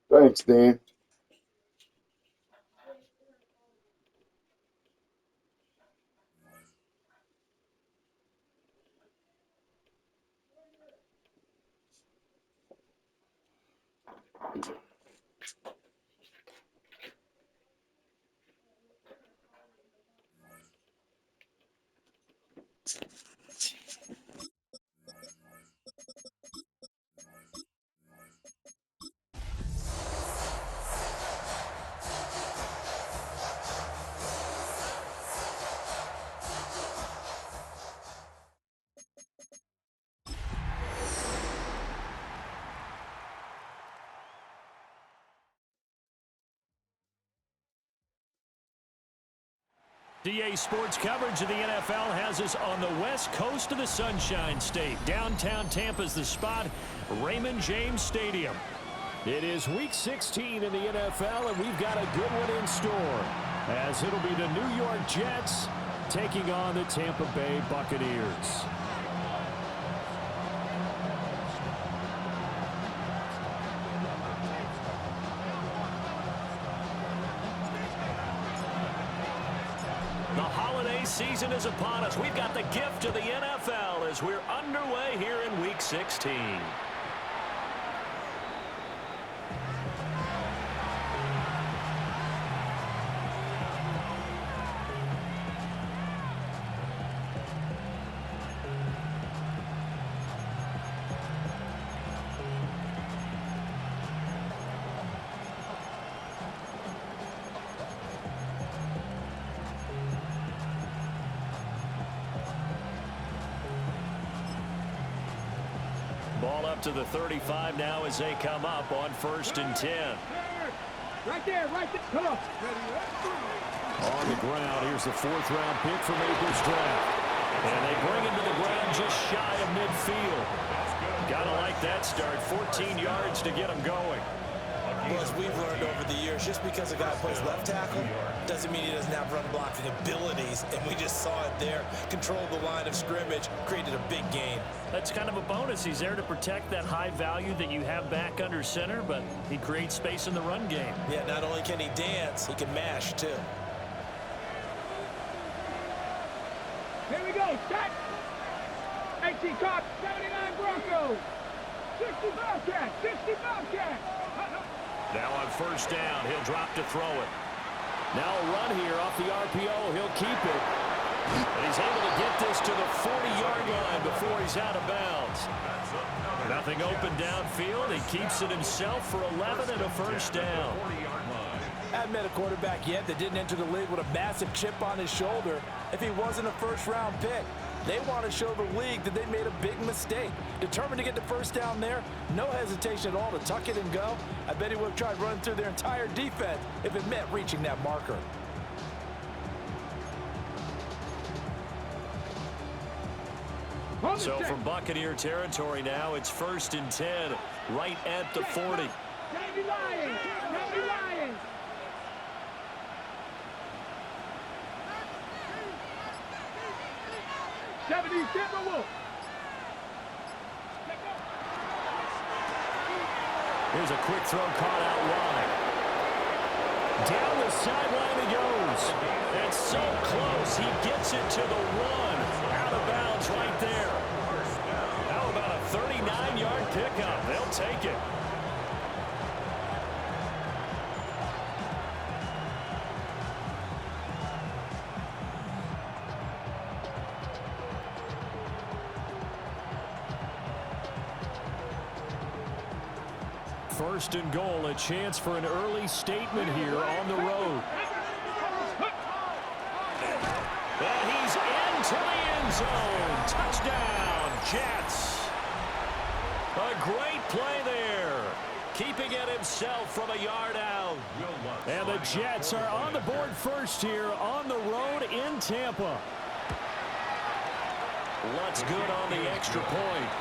Thanks, Dan. DA Sports coverage of the NFL has us on the west coast of the Sunshine State. Downtown Tampa's the spot, Raymond James Stadium. It is Week 16 in the NFL, and we've got a good one in store, as it'll be the New York Jets taking on the Tampa Bay Buccaneers. The holiday season is upon us. We've got the gift of the NFL as we're underway here in Week 16. Ball up to the 35 now as they come up on 1st and 10. Right there. Come on. On the ground, here's the 4th-round pick from April's draft. And they bring him to the ground just shy of midfield. Gotta like that start. 14 yards to get him going. Well, as we've learned over the years, just because a guy plays left tackle doesn't mean he doesn't have run blocking abilities, and we just saw it there. Controlled the line of scrimmage, created a big gain. That's kind of a bonus. He's there to protect that high value that you have back under center, but he creates space in the run game. Yeah, not only can he dance, he can mash, too. Here we go. Set. 18 Cop, 79 Broncos. 60 Bobcat. 60 Bobcat. Now on 1st down, he'll drop to throw it. Now a run here off the RPO. He'll keep it. And he's able to get this to the 40-yard line before he's out of bounds. Nothing open downfield. He keeps it himself for 11 and a 1st down. Haven't met a quarterback yet that didn't enter the league with a massive chip on his shoulder if he wasn't a 1st-round pick. They want to show the league that they made a big mistake. Determined to get the 1st down there, no hesitation at all to tuck it and go. I bet he would have tried running through their entire defense if it meant reaching that marker. So from Buccaneer territory now, it's 1st and 10, right at the 40. 70 Timberwolves. Here's a quick throw caught out wide. Down the sideline he goes. And so close, he gets it to the 1. Out of bounds right there. How about a 39-yard pickup? They'll take it. First and goal, a chance for an early statement here on the road. And he's into the end zone. Touchdown, Jets. A great play there. Keeping it himself from a yard out. And the Jets are on the board first here on the road in Tampa. What's good on the extra point.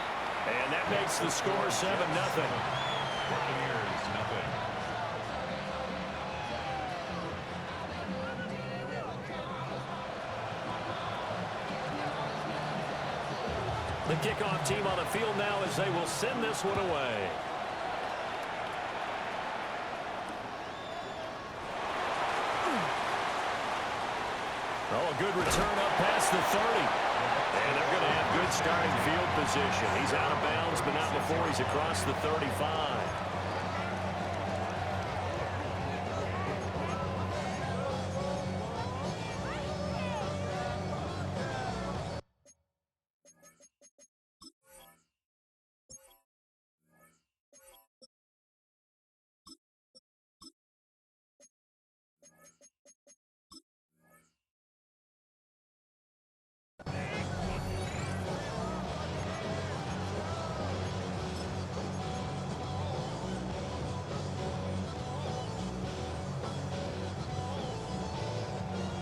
And that makes the score 7-0. Buccaneers, nothing. The kickoff team on the field now as they will send this one away. good return up past the 30. And they're going to have good starting field position. He's out of bounds, but not before he's across the 35.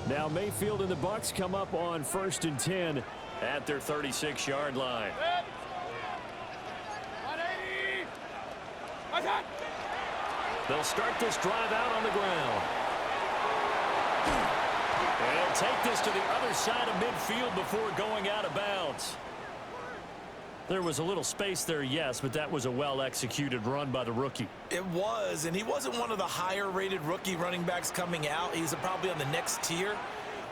Now Mayfield and the Bucs come up on 1st and 10 at their 36-yard line. They'll start this drive out on the ground. And they'll take this to the other side of midfield before going out of bounds. There was a little space there, yes, but that was a well-executed run by the rookie. It was, and he wasn't one of the higher-rated rookie running backs coming out. He's probably on the next tier.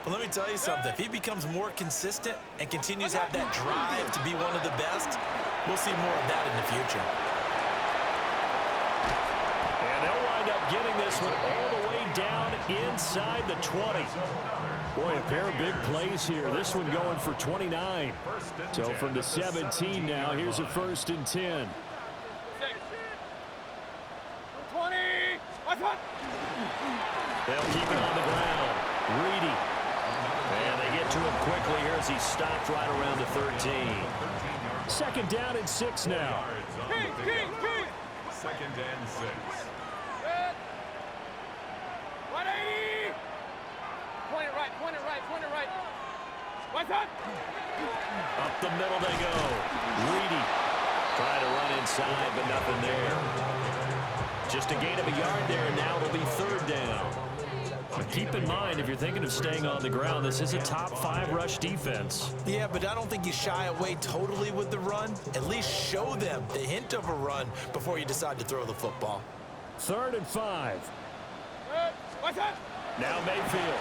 But let me tell you something. If he becomes more consistent and continues to have that drive to be one of the best, we'll see more of that in the future. And they'll wind up getting this one all the way down inside the 20. Boy, a pair of big plays here. This one going for 29. So from the 17 now, here's a 1st and 10. 20. They'll keep it on the ground. Reedy. And they get to him quickly here as he stopped right around the 13. 2nd down and 6 now. King. 2nd and 6. 180. Point it right. What's up? Up the middle they go. Reedy trying to run inside, but nothing there. Just a gain of a yard there, and now it'll be 3rd down. But keep in mind, if you're thinking of staying on the ground, this is a top 5 rush defense. Yeah, but I don't think you shy away totally with the run. At least show them the hint of a run before you decide to throw the football. 3rd and 5. What's up? Now Mayfield.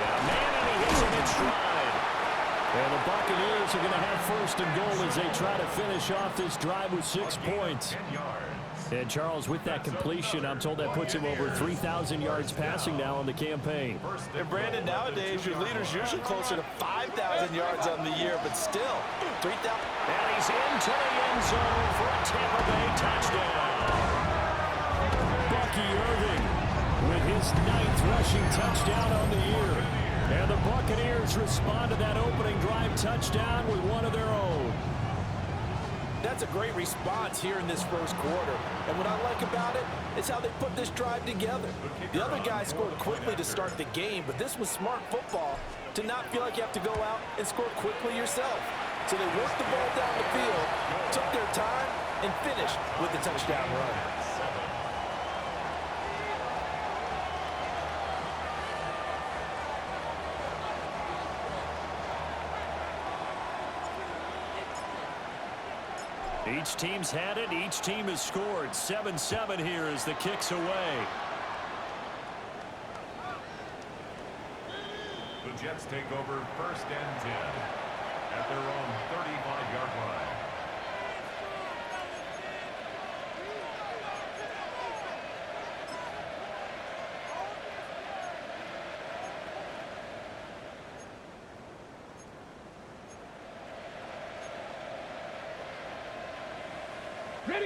And he hits him in stride. And the Buccaneers are going to have 1st and goal as they try to finish off this drive with 6 points. And Charles, with that completion, I'm told that puts him over 3,000 yards passing now on the campaign. And Brandon, nowadays your leader's usually closer to 5,000 yards on the year, but still 3,000. And he's into the end zone for a Tampa Bay touchdown. Bucky Irving with his 9th rushing touchdown on the year. And the Buccaneers respond to that opening drive touchdown with one of their own. That's a great response here in this 1st quarter. And what I like about it is how they put this drive together. The other guys scored quickly to start the game, but this was smart football to not feel like you have to go out and score quickly yourself. So they worked the ball down the field, took their time, and finished with the touchdown run. Each team's had it. Each team has scored. 7-7 here as the kick's away. The Jets take over 1st and 10 at their own 35-yard line.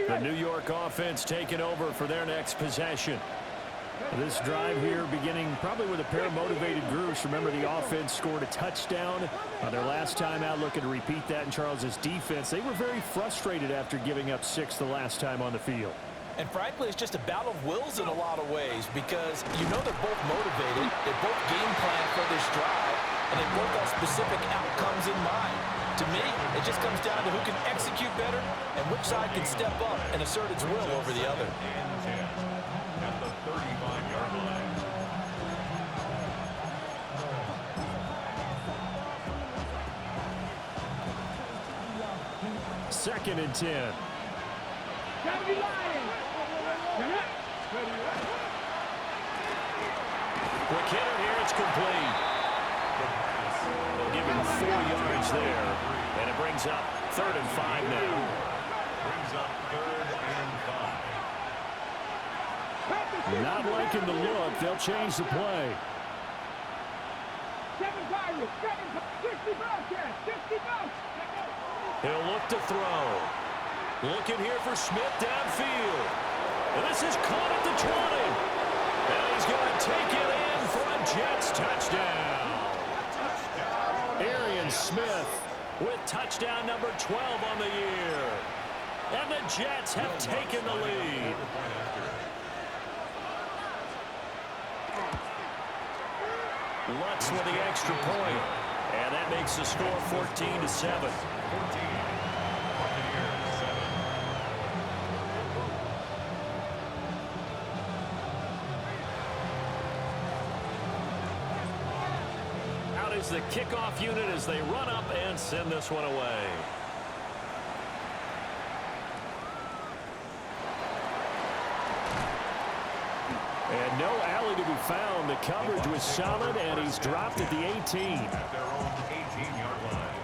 The New York offense taking over for their next possession. This drive here beginning probably with a pair of motivated groups. Remember, the offense scored a touchdown on their last time out, looking to repeat that in Charles's defense. They were very frustrated after giving up 6 the last time on the field. And frankly, it's just a battle of wills in a lot of ways because you know they're both motivated, they both game plan for this drive, and they both have specific outcomes in mind. To me, it just comes down to who can execute better and which side can step up and assert its will over the other. At the 35-yard line. Second and 10. Gotta be lying. Quick hitter here, it's complete. yards there. And it brings up 3rd and 5 now. Brings up 3rd and 5. Not liking the look. They'll change the play. 60 bucks. He'll look to throw. Looking here for Smith downfield. And this is caught at the 20. And he's going to take it in for a Jets touchdown. Arian Smith with touchdown number 12 on the year. And the Jets have taken the lead. Lutz with the extra point. And that makes the score 14-7. Out is the kickoff unit as they run up and send this one away. And no alley to be found. The coverage was solid, and he's dropped at the 18. At their own 18-yard line.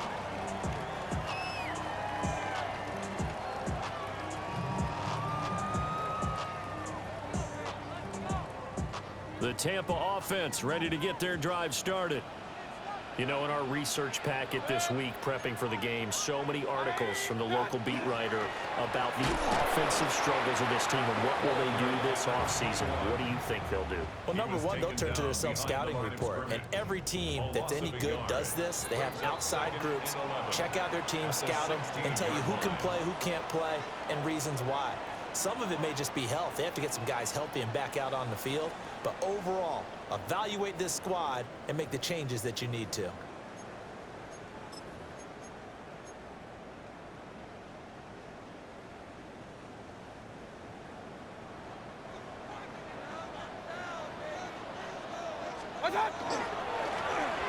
The Tampa offense ready to get their drive started. You know, in our research packet this week, prepping for the game, so many articles from the local beat writer about the offensive struggles of this team and what will they do this offseason. What do you think they'll do? Well, number one, they'll turn to their self-scouting report. And every team that's any good does this. They have outside groups, check out their team, scout them, and tell you who can play, who can't play, and reasons why. Some of it may just be health. They have to get some guys healthy and back out on the field. But overall, evaluate this squad and make the changes that you need to.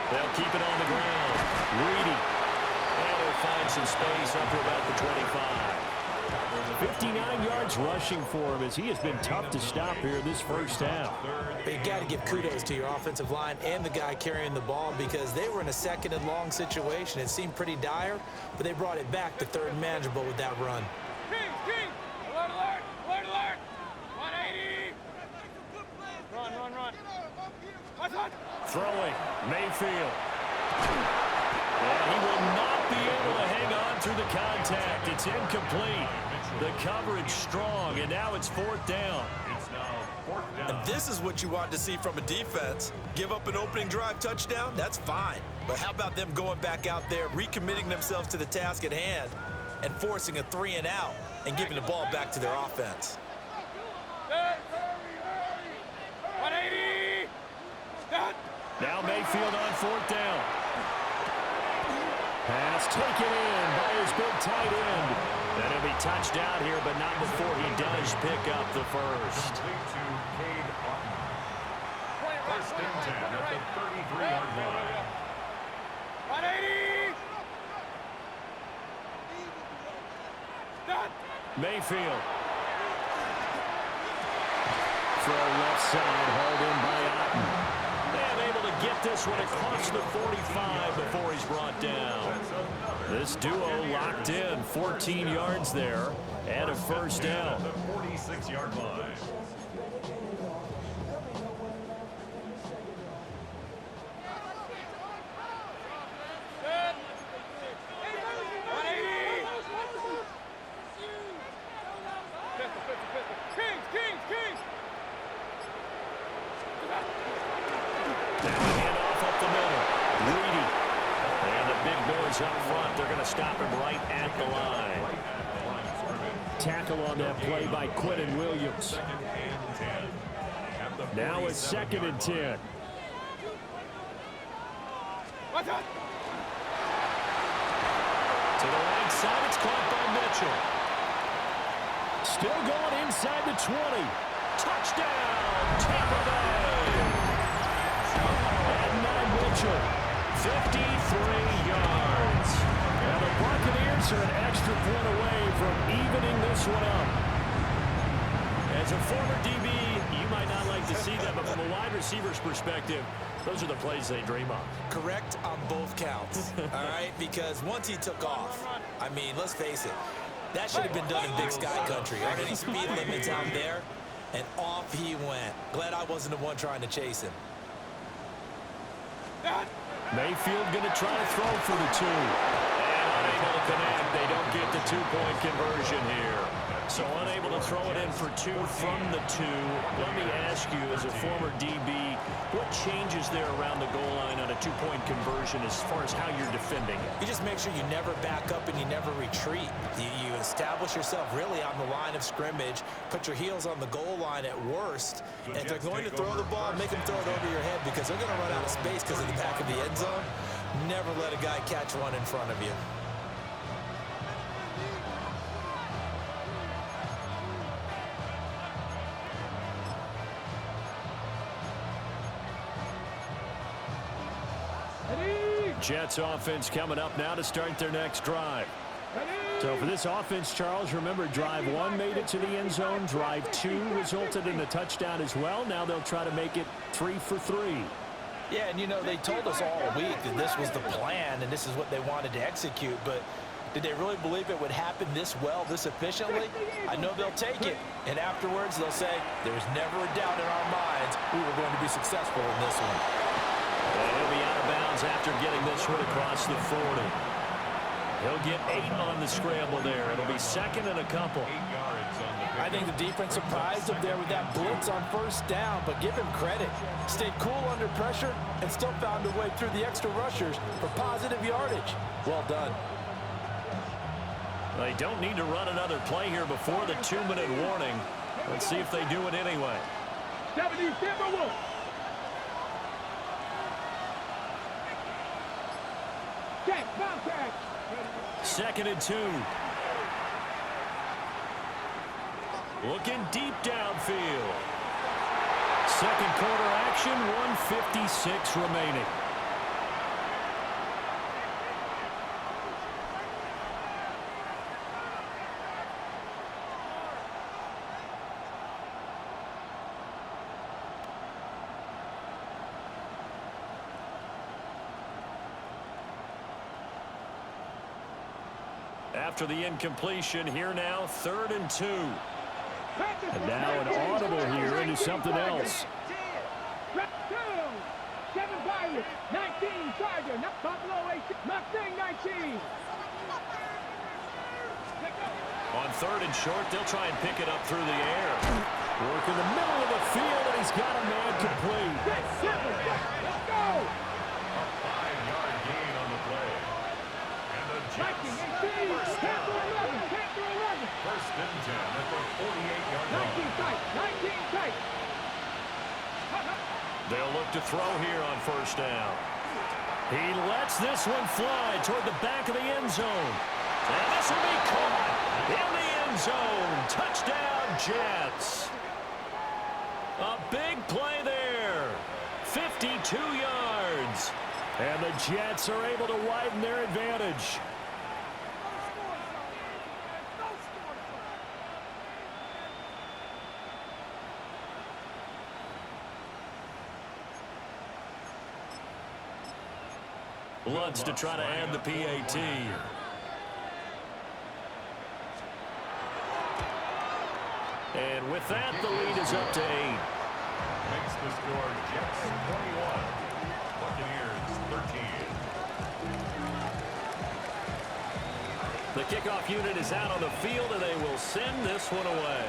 They'll keep it on the ground. Reedy. And he'll find some space up to about the 25. 59 yards rushing for him as he has been tough to stop here this first half. But you got to give kudos to your offensive line and the guy carrying the ball because they were in a 2nd and long situation. It seemed pretty dire, but they brought it back to 3rd and manageable with that run. King. Alert, alert. Alert, alert. 180. Run. Throwing. Mayfield. And he will not be able to hang on through the contact. It's incomplete. The coverage strong, and now it's 4th down. It's now 4th down. And this is what you want to see from a defense. Give up an opening drive touchdown, that's fine. But how about them going back out there, recommitting themselves to the task at hand, and forcing a 3 and out, and giving the ball back to their offense. 180. Now Mayfield on 4th down. Pass taken in by his big tight end. And he'll be touched out here, but not before he does pick up the first. Complete to Cade Otton. 1st and 10 at the 33-yard line. 180. Mayfield. Throw left side, hauled in by Otton. And able to get this one across the 45 before he's brought down. This duo locked in, 14 yards there, and a 1st down. The 46-yard line. Kings. Now handoff up the middle. Reedy. And the big boys up front. They're going to stop him right at the line. Tackle on that play by Quentin Williams. Now it's 2nd and 10. What's up? To the right side, it's caught by Mitchell. Still going inside the 20. Touchdown, Tampa Bay. And now Mitchell, 53 yards. And the Buccaneers are an extra point away from evening this one up. As a former DB, you might not like to see that, but from a wide receiver's perspective, Those are the plays they dream of. Correct on both counts, all right? Because once he took off, I mean, let's face it, that should have been done in Big Sky Country. Aren't any speed limits out there? And off he went. Glad I wasn't the one trying to chase him. Mayfield going to try to throw for the 2. And unable to connect. They don't get the 2-point conversion here. So unable to throw it in for 2 from the 2. Let me ask you, as a former DB, what changes there around the goal line on a 2-point conversion as far as how you're defending it? You just make sure you never back up and you never retreat. You establish yourself really on the line of scrimmage, put your heels on the goal line at worst, and if they're going to throw the ball, make them throw it over your head because they're going to run out of space because of the back of the end zone. Never let a guy catch one in front of you. Jets offense coming up now to start their next drive. So for this offense, Charles, remember drive 1 made it to the end zone. Drive 2 resulted in a touchdown as well. Now they'll try to make it 3 for 3. Yeah, and you know, they told us all week that this was the plan and this is what they wanted to execute, but did they really believe it would happen this well, this efficiently? I know they'll take it, and afterwards they'll say, there was never a doubt in our minds we were going to be successful in this one. And he'll be out of bounds after getting this one across the 40. He'll get 8 on the scramble there. It'll be second and a couple. 8 yards on the I think the defense surprised him there with that blitz on first down, but give him credit. Stayed cool under pressure and still found a way through the extra rushers for positive yardage. Well done. They don't need to run another play here before the 2-minute warning. Let's see if they do it anyway. 70, Timberwolves. Check, contact. Second and 2. Looking deep downfield. Second quarter action, 1:56 remaining. After the incompletion, here now, 3rd and 2. And now an audible here into something else. 7 Pirates, 19 Charger, not Buffalo 8, Mustang 19. On 3rd and short, they'll try and pick it up through the air. Work in the middle of the field, and he's got a man complete. Let's go. A 5-yard gain on the play. And the Jets. 19, 18, 10 to 11, 10 to 11. First and 10 at the 48-yard line. 19 tight, 19 tight. They'll look to throw here on first down. He lets this one fly toward the back of the end zone. And this will be caught in the end zone. Touchdown, Jets. A big play there. 52 yards. And the Jets are able to widen their advantage. Lutz to try to add the PAT. And with that, the lead is up to 8. Makes the score Jets 21. Buccaneers 13. The kickoff unit is out on the field, and they will send this one away.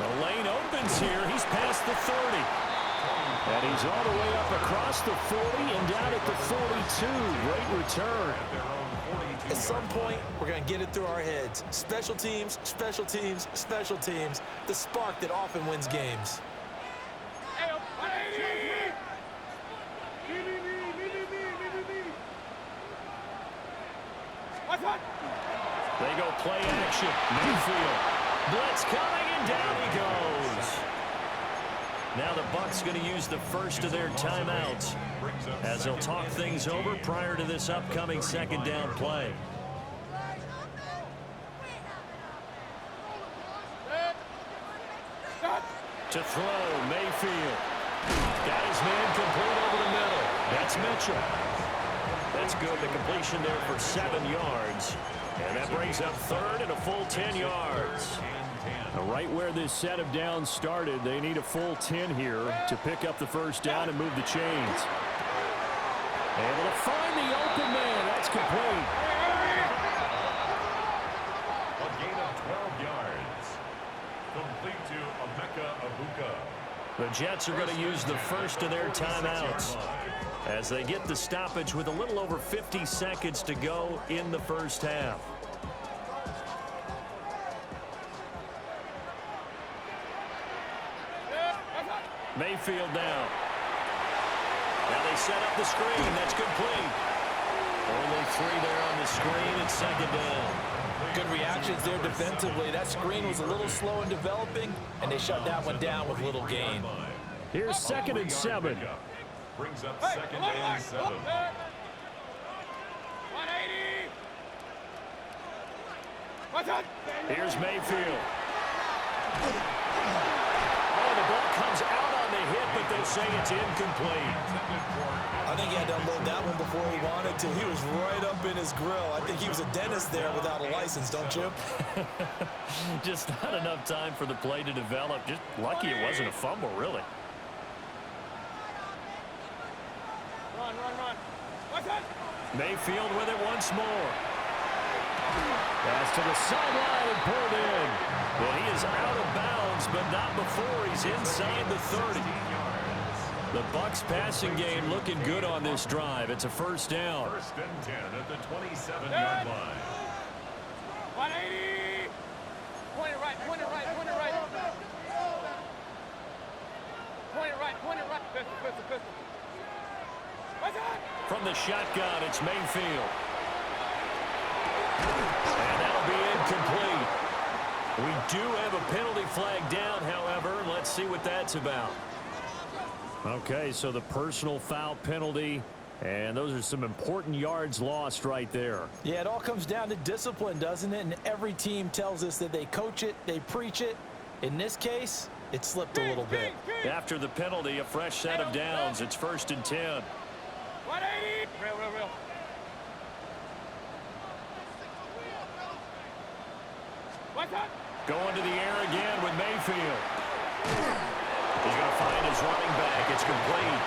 The lane opens here. He's past the 30. And he's all the way up across the 40 and down at the 42. Great return. At some point, we're going to get it through our heads. Special teams, special teams, special teams. The spark that often wins games. They go play action. Mayfield. Blitz coming, and down he goes. Now the Bucs going to use the first of their timeouts as they'll talk things over prior to this upcoming second down play. To throw, Mayfield. Got his man complete over the middle. That's Mitchell. That's good. The completion there for 7 yards. And that brings up third and a full 10 yards. Right where this set of downs started, they need a full 10 here to pick up the first down and move the chains. Able to find the open man. That's complete. A gain of 12 yards. Complete to Emeka Abuka. The Jets are going to use the first of their timeouts as they get the stoppage with a little over 50 seconds to go in the first half. Mayfield down. Now they set up the screen. That's complete. Only 3 there on the screen. It's second down. Good reactions there defensively. That screen was a little slow in developing, and they shut that one down with little gain. Here's second and 7. Brings up second and 7. 180. Here's Mayfield. Oh, the ball comes out on the hit, but they say it's incomplete. I think he had to unload that one before he wanted to. He was right up in his grill. I think he was a dentist there without a license, don't you? Just not enough time for the play to develop. Just lucky it wasn't a fumble, really. Run. Mayfield with it once more. Pass to the sideline and pulled in. Well, he is out of bounds, but not before he's inside the 30. The Bucs passing game looking good on this drive. It's a first down. First and 10 at the 27-yard line. 180. Point it right. Point it right. Pistol. From the shotgun, it's Mayfield. And that'll be incomplete. We do have a penalty flag down, however. Let's see what that's about. Okay, so the personal foul penalty, and those are some important yards lost right there. Yeah, it all comes down to discipline, doesn't it? And every team tells us that they coach it, they preach it. In this case, it slipped a little bit. After the penalty, a fresh set of downs. It's first and 10. 180. Real. Going to the air again with Mayfield. He's going to find his running back. It's complete.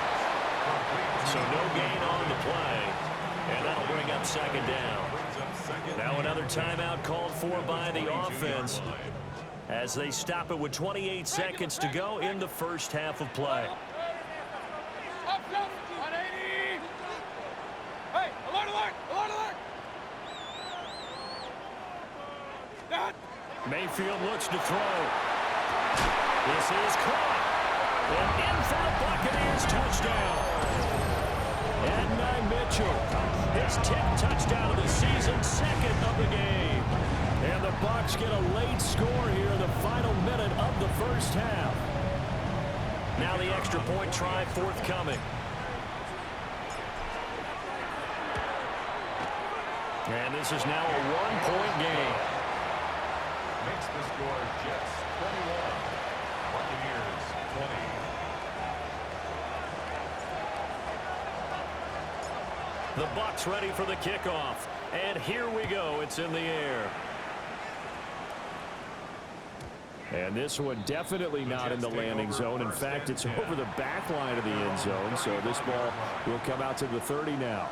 So no gain on the play. And that'll bring up second down. Now another timeout called for by the offense as they stop it with 28 seconds to go in the first half of play. Up, 180. Hey, alert. Dad. Mayfield looks to throw. This is caught. And in for the Buccaneers touchdown. And Mitchell, his 10th touchdown of the season, second of the game. And the Bucs get a late score here in the final minute of the first half. Now the extra point try forthcoming. And this is now a one-point game. Makes the score Jets 21. Buccaneers 20. The Bucs ready for the kickoff. And here we go. It's in the air. And this one definitely not in the landing zone. In fact, it's over the back line of the end zone. So this ball will come out to the 30 now.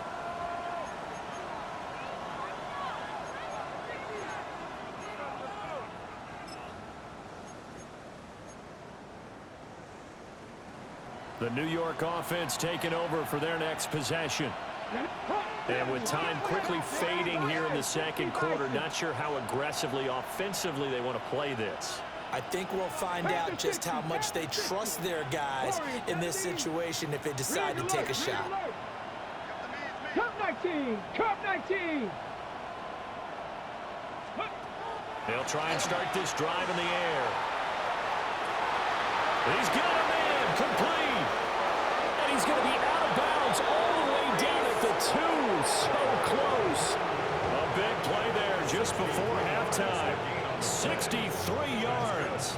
The New York offense taking over for their next possession. And with time quickly fading here in the second quarter, not sure how aggressively, offensively they want to play this. I think we'll find out just how much they trust their guys in this situation if they decide to take a shot. Cup 19. They'll try and start this drive in the air. He's got him in, complete. And he's going to be out of bounds all the way down at the 2. So close. A big play there just before halftime. 63 yards.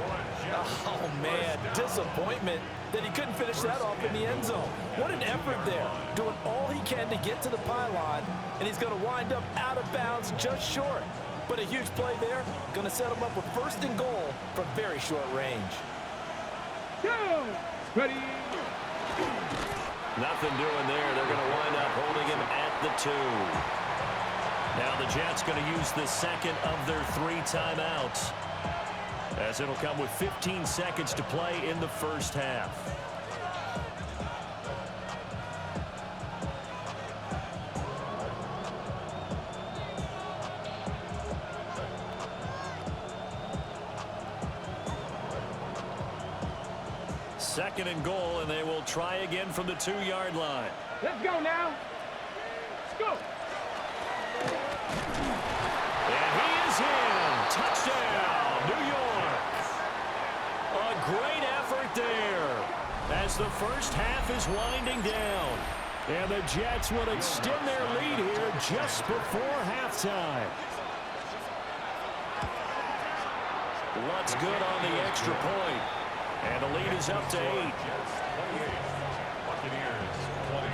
Oh, man, disappointment that he couldn't finish that off in the end zone. What an effort there, doing all he can to get to the pylon, and he's going to wind up out of bounds just short. But a huge play there, going to set him up with first and goal from very short range. Go! Ready? Nothing doing there. They're going to wind up holding him at the 2. Now the Jets going to use the second of their 3 timeouts, as it'll come with 15 seconds to play in the first half. Second and goal, and they will try again from the 2-yard line. Let's go now. Let's go. And he is in. Touchdown, New York. A great effort there as the first half is winding down. And the Jets will extend their lead here just before halftime. What's good on the extra point? And the lead is up to 8. Buccaneers 20.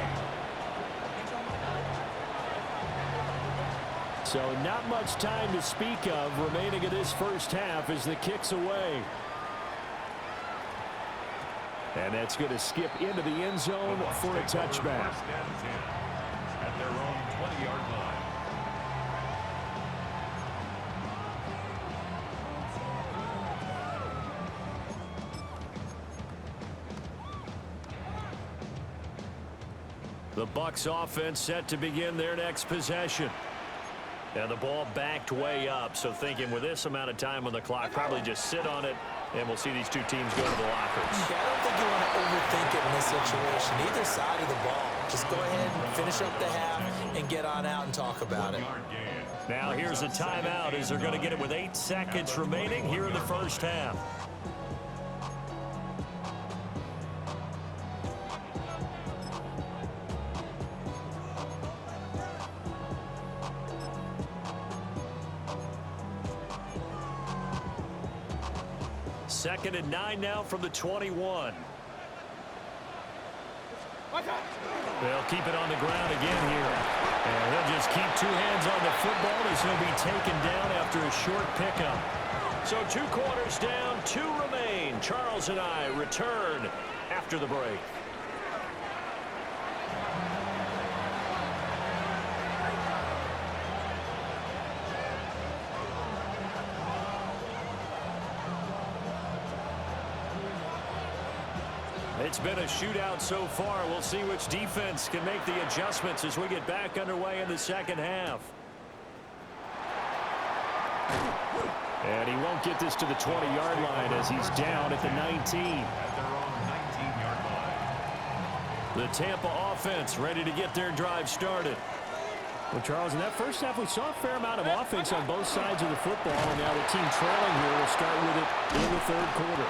So not much time to speak of remaining in this first half as the kick's away. And that's going to skip into the end zone for a touchback. First and 10 at their own 20-yard line. The Bucs offense set to begin their next possession. And the ball backed way up, so thinking with this amount of time on the clock, probably just sit on it, and we'll see these two teams go to the lockers. Yeah, I don't think you want to overthink it in this situation. Either side of the ball. Just go ahead and finish up the half and get on out and talk about it. Now here's a timeout as they're going to get it with 8 seconds remaining here in the first half. Second and 9 now from the 21. They'll keep it on the ground again here. And they'll just keep 2 hands on the football as he'll be taken down after a short pickup. So 2 quarters down, 2 remain. Charles and I return after the break. It's been a shootout so far. We'll see which defense can make the adjustments as we get back underway in the second half. And he won't get this to the 20-yard line as he's down at the 19. At their own 19-yard line. The Tampa offense ready to get their drive started. Well, Charles, in that first half, we saw a fair amount of offense on both sides of the football, and now the team trailing here will start with it in the third quarter.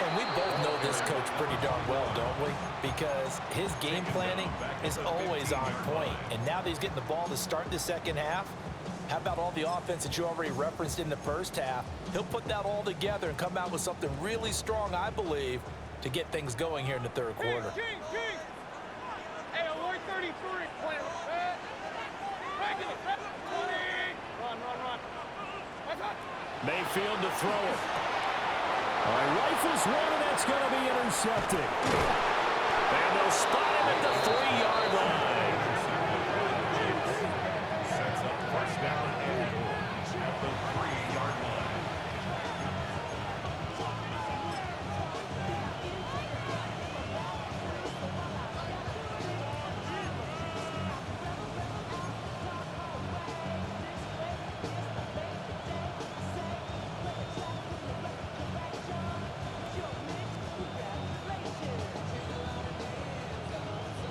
And we both know this coach pretty darn well, don't we? Because his game planning is always on point. And now that he's getting the ball to start the second half, how about all the offense that you already referenced in the first half? He'll put that all together and come out with something really strong, I believe, to get things going here in the third quarter. Hey, alert 33. Run. Mayfield to throw it. Rifles one, and that's going to be intercepted. And they'll spot him at the 3-yard line. Sets up first down and goal at the 3-yard line.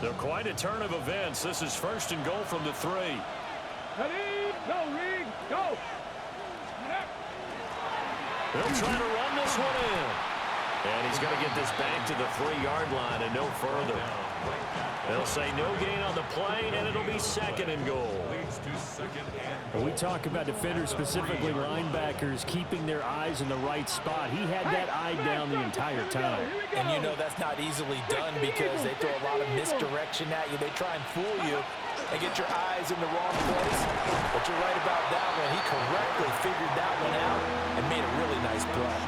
They're quite a turn of events. This is first and goal from the 3. Ready? Go, Reed. Go. They'll try to run this one in. And he's going to get this back to the 3-yard line and no further. They'll say no gain on the play, and it'll be second and goal. When we talk about defenders, specifically linebackers, keeping their eyes in the right spot. He had that eye down the entire time. And you know that's not easily done because they throw a lot of misdirection at you. They try and fool you and get your eyes in the wrong place. But you're right about that one. He correctly figured that one out and made a really nice play.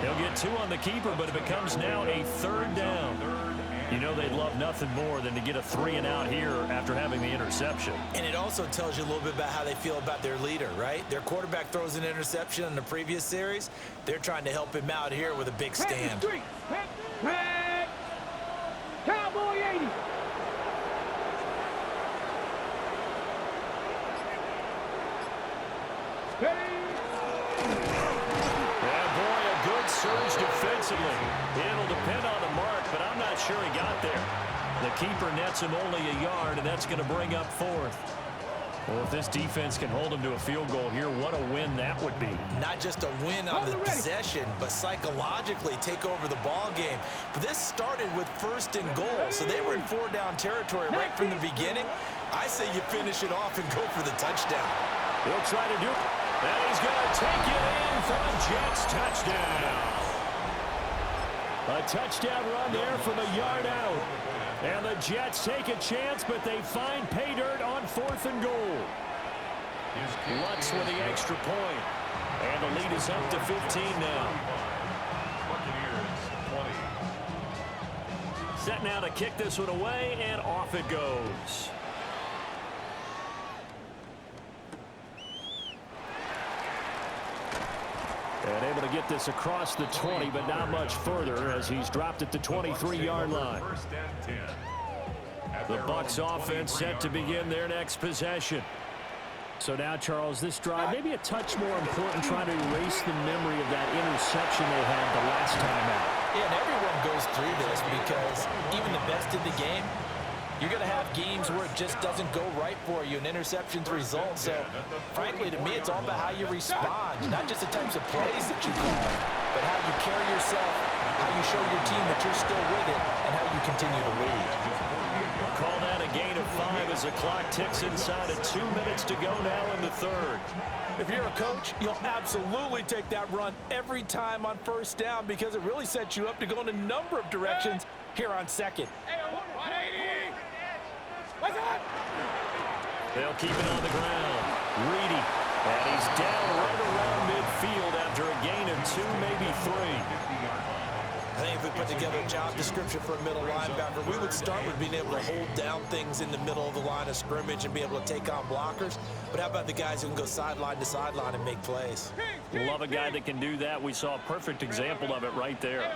He'll get 2 on the keeper, but it becomes now a 3rd down. You know they'd love nothing more than to get a 3-and-out here after having the interception. And it also tells you a little bit about how they feel about their leader, right? Their quarterback throws an interception in the previous series. They're trying to help him out here with a big stand. Cowboy 80. Yeah, boy, a good surge defensively. It'll depend on the mark, but I'm not sure he got there. The keeper nets him only a yard, and that's going to bring up 4th. Well, if this defense can hold him to a field goal here, what a win that would be. Not just a win on the possession, but psychologically take over the ball game. But this started with 1st and goal, so they were in 4-down territory right from the beginning. I say you finish it off and go for the touchdown. He'll try to do it, and he's going to take it in for a Jets touchdown. A touchdown run there from a yard out. And the Jets take a chance, but they find pay dirt on 4th and goal. Lutz with the extra point. And the lead is up to 15 now. Set now to kick this one away, and off it goes. And able to get this across the 20, but not much further as he's dropped at the 23-yard line. The Bucs offense set to begin their next possession. So now, Charles, this drive maybe a touch more important, trying to erase the memory of that interception they had the last time out. Yeah, and everyone goes through this because even the best in the game, you're going to have games where it just doesn't go right for you, and interceptions result. So, frankly, to me, it's all about how you respond, not just the types of plays that you call, but how you carry yourself, how you show your team that you're still with it, and how you continue to lead. Call that a gain of 5 as the clock ticks inside of 2 minutes to go now in the 3rd. If you're a coach, you'll absolutely take that run every time on 1st down because it really sets you up to go in a number of directions here on 2nd. They'll keep it on the ground. Reedy, and he's down right around midfield after a gain of 2, maybe 3. I think if we put together a job description for a middle linebacker, we would start with being able to hold down things in the middle of the line of scrimmage and be able to take on blockers. But how about the guys who can go sideline to sideline and make plays? Love a guy that can do that. We saw a perfect example of it right there.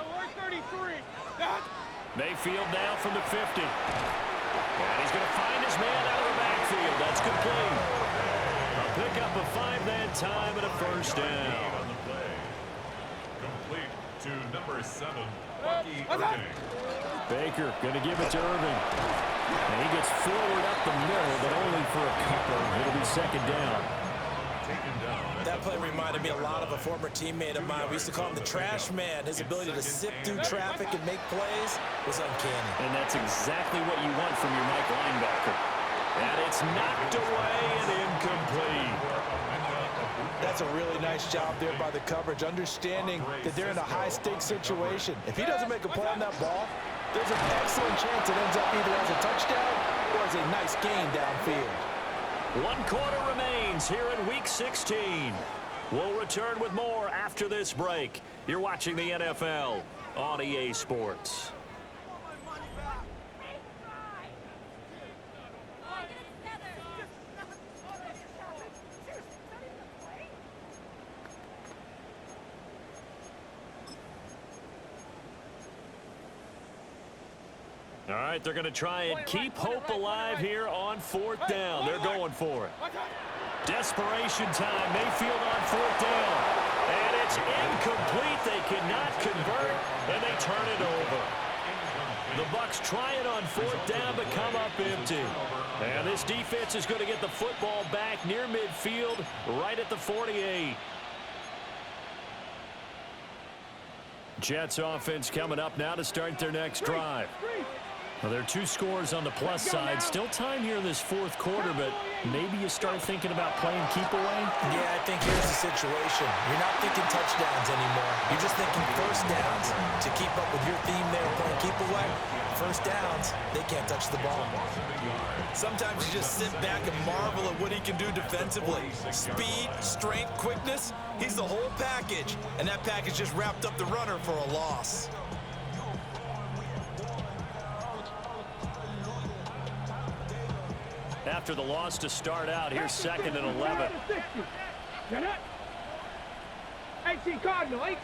Mayfield now from the 50. And he's going to find his man out of the backfield. That's complete. A pickup of 5 that time and a 1st down. Complete to number 7, Bucky Irving. Baker going to give it to Irving. And he gets forward up the middle, but only for a couple. It'll be 2nd down. That play reminded me a lot of a former teammate of mine. We used to call him the trash man. His ability to sift through traffic and make plays was uncanny. And that's exactly what you want from your Mike linebacker. And it's knocked away and incomplete. That's a really nice job there by the coverage, understanding that they're in a high-stakes situation. If he doesn't make a play on that ball, there's an excellent chance it ends up either as a touchdown or as a nice gain downfield. 1 quarter remains here in Week 16. We'll return with more after this break. You're watching the NFL on EA Sports. All right, they're going to try and keep hope alive here on 4th down. They're going for it. Desperation time. Mayfield on 4th down. And it's incomplete. They cannot convert, and they turn it over. The Bucs try it on 4th down, but come up empty. And this defense is going to get the football back near midfield, right at the 48. Jets offense coming up now to start their next drive. Well, there are 2 scores on the plus side. Still time here in this fourth quarter, but maybe you start thinking about playing keep away? Yeah, I think here's the situation. You're not thinking touchdowns anymore. You're just thinking first downs. To keep up with your theme there, playing keep away, first downs, they can't touch the ball. Sometimes you just sit back and marvel at what he can do defensively. Speed, strength, quickness, he's the whole package. And that package just wrapped up the runner for a loss. After the loss to start out, here's 2nd and 11. 18 Cardinal, 18,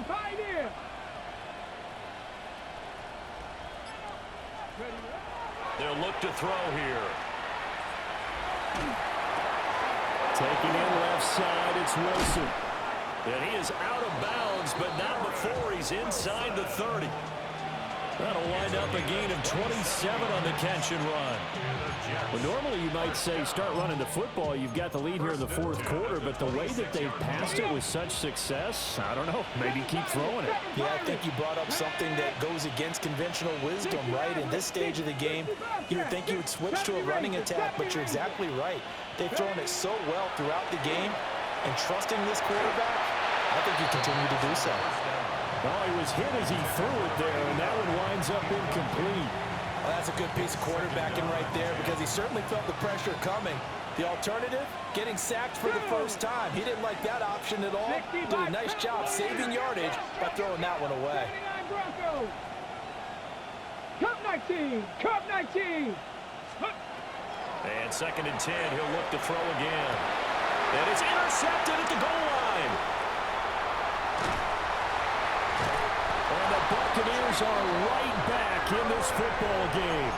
Pioneer. They'll look to throw here. Taking in left side, it's Wilson. And he is out of bounds, but not before he's inside the 30. That'll wind up a gain of 27 on the catch and run. Well, normally you might say start running the football. You've got the lead here in the fourth quarter, but the way that they've passed it with such success, I don't know, maybe keep throwing it. Yeah, I think you brought up something that goes against conventional wisdom, right? In this stage of the game, you would think you would switch to a running attack, but you're exactly right. They've thrown it so well throughout the game, and trusting this quarterback, I think you continue to do so. Well, he was hit as he threw it there, and that one winds up incomplete. Well, that's a good piece of quarterbacking right there because he certainly felt the pressure coming. The alternative, getting sacked for the first time. He didn't like that option at all. Did a nice job saving yardage by throwing that one away. Cup 19, Cup 19. And 2nd and 10, he'll look to throw again. And it's intercepted at the goal line. And the Buccaneers are right back in this football game.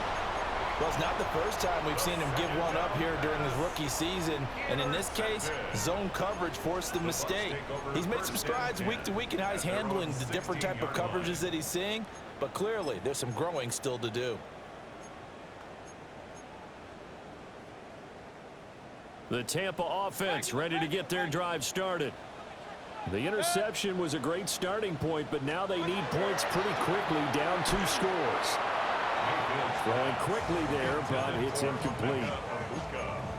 Well, it's not the first time we've seen him give one up here during his rookie season. And in this case, zone coverage forced the mistake. He's made some strides week to week in how he's handling the different type of coverages that he's seeing. But clearly, there's some growing still to do. The Tampa offense ready to get their drive started. The interception was a great starting point, but now they need points pretty quickly, down 2 scores. Throwing quickly there, but it's incomplete.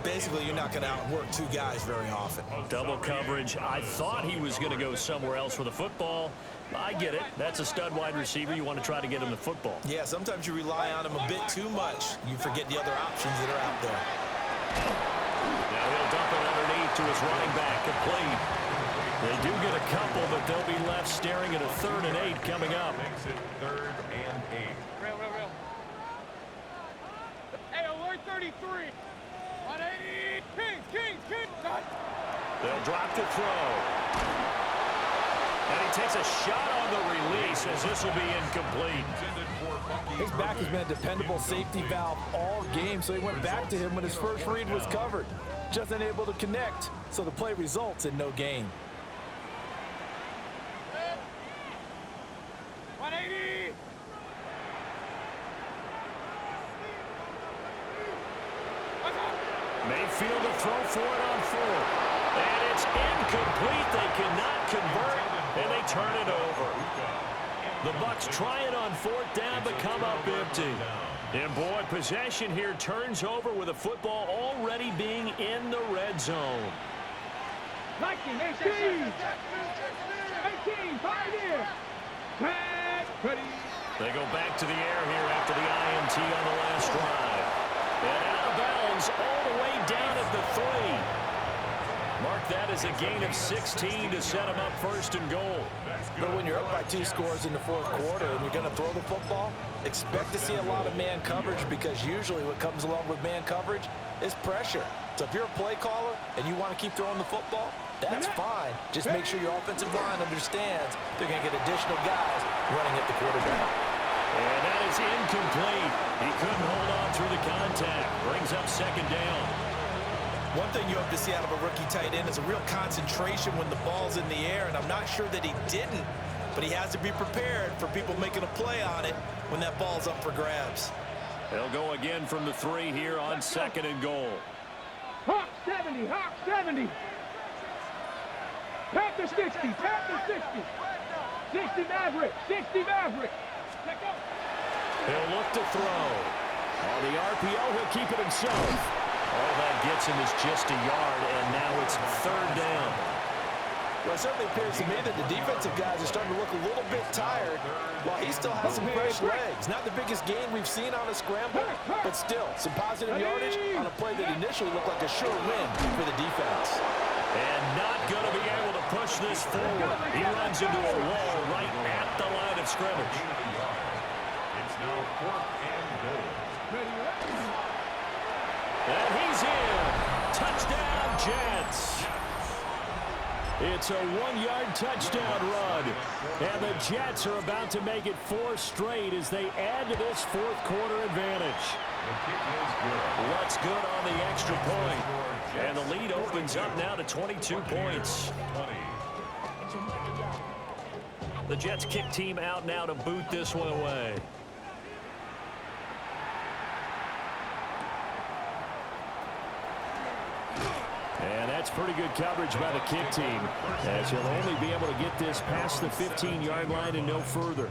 Basically, you're not going to outwork 2 guys very often. Double coverage. I thought he was going to go somewhere else for the football. I get it. That's a stud wide receiver. You want to try to get him the football. Yeah, sometimes you rely on him a bit too much. You forget the other options that are out there. Now he'll dump it underneath to his running back, complete. They do get a couple, but they'll be left staring at a 3rd and 8 coming up. Makes it 3rd and 8. Real. Hey, alert 33. 180. Kings. They'll drop to throw. And he takes a shot on the release as this will be incomplete. His back has been a dependable safety valve all game, so he went back to him when his first read was covered. Just unable to connect, so the play results in no gain. 180. Mayfield to throw for it on 4th. And it's incomplete. They cannot convert, and they turn it over. The Bucs try it on 4th down, but come up empty. And boy, possession here turns over with the football already being in the red zone. 19, 18. 18, Pioneer. They go back to the air here after the INT on the last drive. And out of bounds all the way down at the 3. Mark that as a gain of 16 to set him up 1st and goal. But when you're up by 2 scores in the fourth quarter and you're going to throw the football, expect to see a lot of man coverage because usually what comes along with man coverage is pressure. So if you're a play caller and you want to keep throwing the football, that's fine. Just make sure your offensive line understands they're going to get additional guys running at the quarterback. And that is incomplete. He couldn't hold on through the contact. Brings up 2nd down. One thing you hope to see out of a rookie tight end is a real concentration when the ball's in the air, and I'm not sure that he didn't, but he has to be prepared for people making a play on it when that ball's up for grabs. They'll go again from the 3 here on 2nd and goal. Hawk 70, Hawk 70. Panther 60, Panther 60. 60 Maverick, 60 Maverick. Let go. He'll look to throw. On the RPO, he'll keep it himself. All that gets him is just a yard, and now it's third down. Well, it certainly appears to me that the defensive guys are starting to look a little bit tired while he still has some fresh legs. Not the biggest gain we've seen on a scramble, but still some positive yardage on a play that initially looked like a sure win for the defense. And not going to be able to push this forward. He runs into a wall right at the line of scrimmage. It's now 4th and goal. And he's in. Touchdown, Jets. It's a 1-yard touchdown run. And the Jets are about to make it 4 straight as they add to this fourth quarter advantage. What's good on the extra point? And the lead opens up now to 22 points. The Jets kick team out now to boot this one away. And that's pretty good coverage by the kick team, as he'll only be able to get this past the 15-yard line and no further.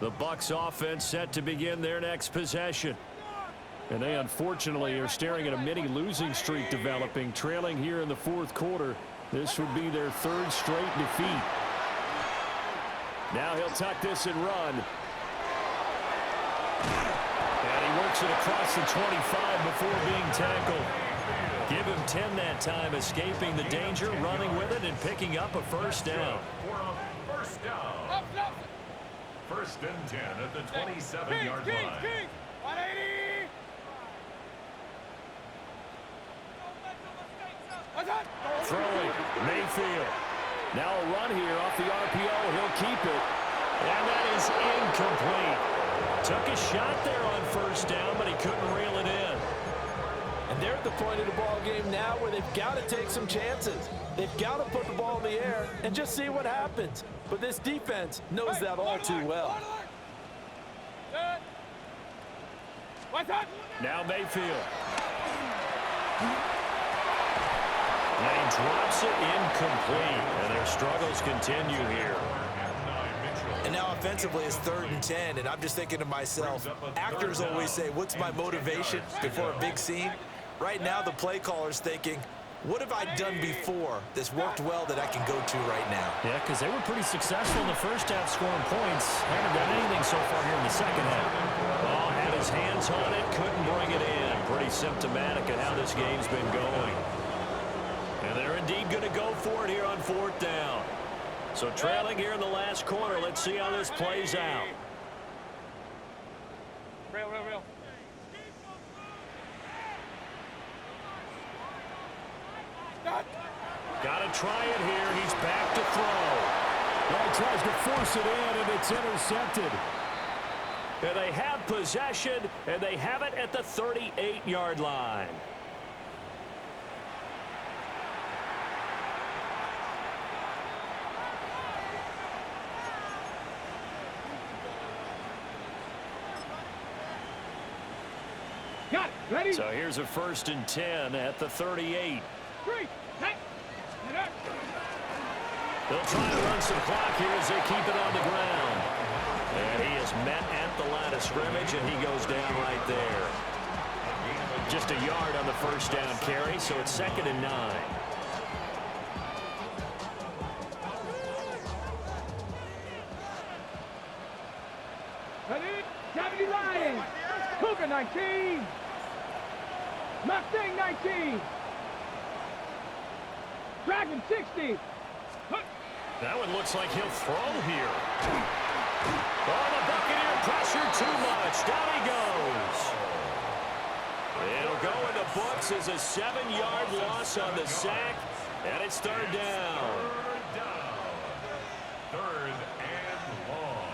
The Bucs offense set to begin their next possession. And they unfortunately are staring at a mini losing streak developing, trailing here in the fourth quarter. This would be their 3rd straight defeat. Now he'll tuck this and run. And he works it across the 25 before being tackled. Give him 10 that time, escaping the danger, running with it, and picking up a first down. First down. 1st and 10 at the 27-yard line. 180. Throwing, Mayfield. Now a run here off the RPO. He'll keep it. And that is incomplete. Took a shot there on first down, but he couldn't reel it in. And they're at the point of the ball game now where they've got to take some chances. They've got to put the ball in the air and just see what happens. But this defense knows that all too well. Now Mayfield. And he drops it incomplete. And their struggles continue here. And now offensively it's 3rd and 10, and I'm just thinking to myself, actors always say, what's my motivation before a big scene? Right now the play caller's thinking, what have I done before that's worked well that I can go to right now? Yeah, because they were pretty successful in the first half scoring points. Haven't done anything so far here in the second half. Oh, had his hands on it, couldn't bring it in. Pretty symptomatic of how this game's been going. And they're indeed going to go for it here on 4th down. So trailing here in the last quarter, let's see how this plays out. Real. Got to try it here. He's back to throw. Well, he tries to force it in, and it's intercepted. And they have possession, and they have it at the 38-yard line. Got it. Ready? So here's a 1st and 10 at the 38. 3, 9. They'll try to run some clock here as they keep it on the ground. And he is met at the line of scrimmage, and he goes down right there. Just a yard on the first down carry, so it's 2nd and 9. Ready? 70 Lions. Cougar 19. Mustang 19. Dragon 60. That one looks like he'll throw here. Oh, the Buccaneer pressure too much. Down he goes. It'll go in the books as a 7-yard loss on the sack, and it's 3rd down. 3rd and long.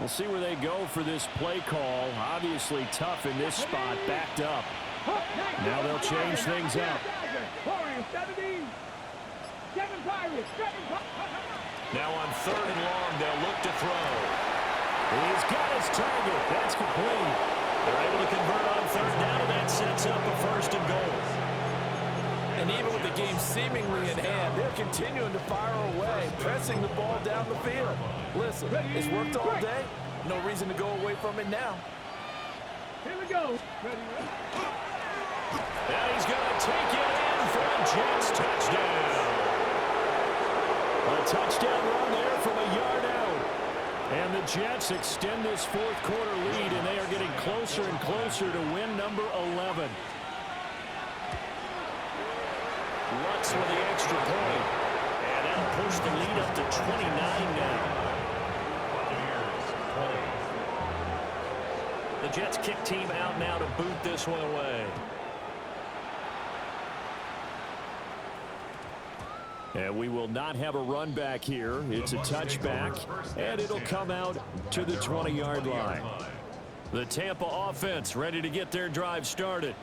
We'll see where they go for this play call. Obviously tough in this spot, backed up. Now they'll change things up. Now on 3rd and long, they'll look to throw. He's got his target. That's complete. They're able to convert on 3rd down, and that sets up a 1st and goal. And even with the game seemingly in hand, they're continuing to fire away, pressing the ball down the field. Listen, it's worked all day. No reason to go away from it now. Here we go. Ready. And he's going to take it in for a Jets touchdown. A touchdown run there from a yard out. And the Jets extend this fourth quarter lead, and they are getting closer and closer to win number 11. Lutz with the extra point. And that'll push the lead up to 29 now. The Jets kick team out now to boot this one away. And we will not have a run back here. It's a touchback, and it'll come out to the 20-yard line. The Tampa offense ready to get their drive started.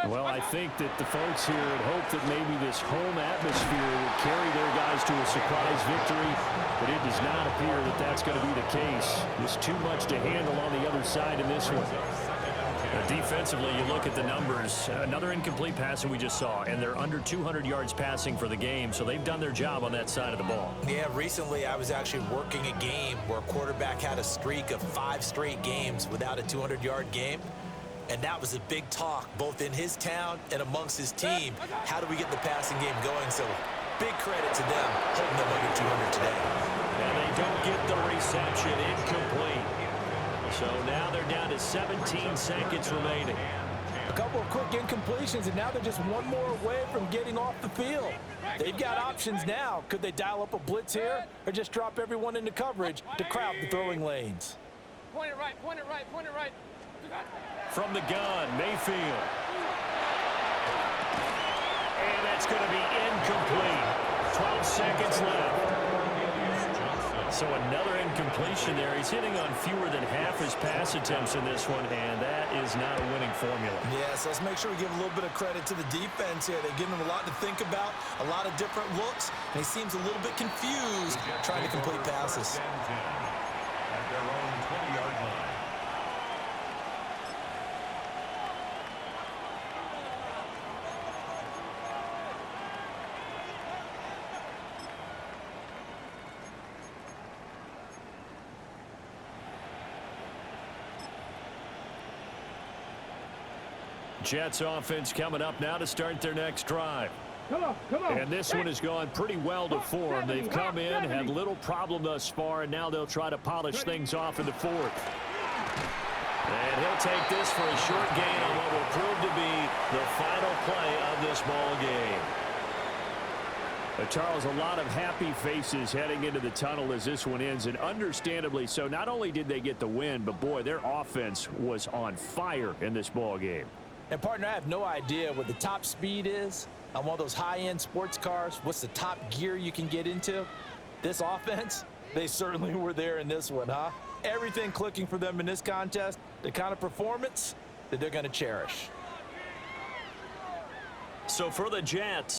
Well, I think that the folks here had hoped that maybe this home atmosphere would carry their guys to a surprise victory, but it does not appear that that's going to be the case. There's too much to handle on the other side in this one. Defensively, you look at the numbers. Another incomplete pass that we just saw, and they're under 200 yards passing for the game, so they've done their job on that side of the ball. Yeah, recently I was actually working a game where a quarterback had a streak of 5 straight games without a 200-yard game. And that was a big talk, both in his town and amongst his team. How do we get the passing game going? So big credit to them, holding them under 200 today. And they don't get the reception, incomplete. So now they're down to 17 seconds remaining. A couple of quick incompletions, and now they're just one more away from getting off the field. They've got options now. Could they dial up a blitz here or just drop everyone into coverage to crowd the throwing lanes? Point it right, point it right, point it right. From the gun, Mayfield. And that's going to be incomplete. 12 seconds left. So another incompletion there. He's hitting on fewer than half his pass attempts in this one, and that is not a winning formula. Yes, let's make sure we give a little bit of credit to the defense here. They're giving him a lot to think about, a lot of different looks, and he seems a little bit confused trying to complete passes. At their own 20-yard line. Jets offense coming up now to start their next drive. Come on, come on. And this one has gone pretty well to form. They've come in, had little problem thus far, and now they'll try to polish things off in the fourth. And he'll take this for a short gain on what will prove to be the final play of this ball game. Charles, a lot of happy faces heading into the tunnel as this one ends, and understandably so. Not only did they get the win, but boy, their offense was on fire in this ball game. And partner, I have no idea what the top speed is on one of those high-end sports cars. What's the top gear you can get into? This offense, they certainly were there in this one, huh? Everything clicking for them in this contest, the kind of performance that they're going to cherish. So for the Jets,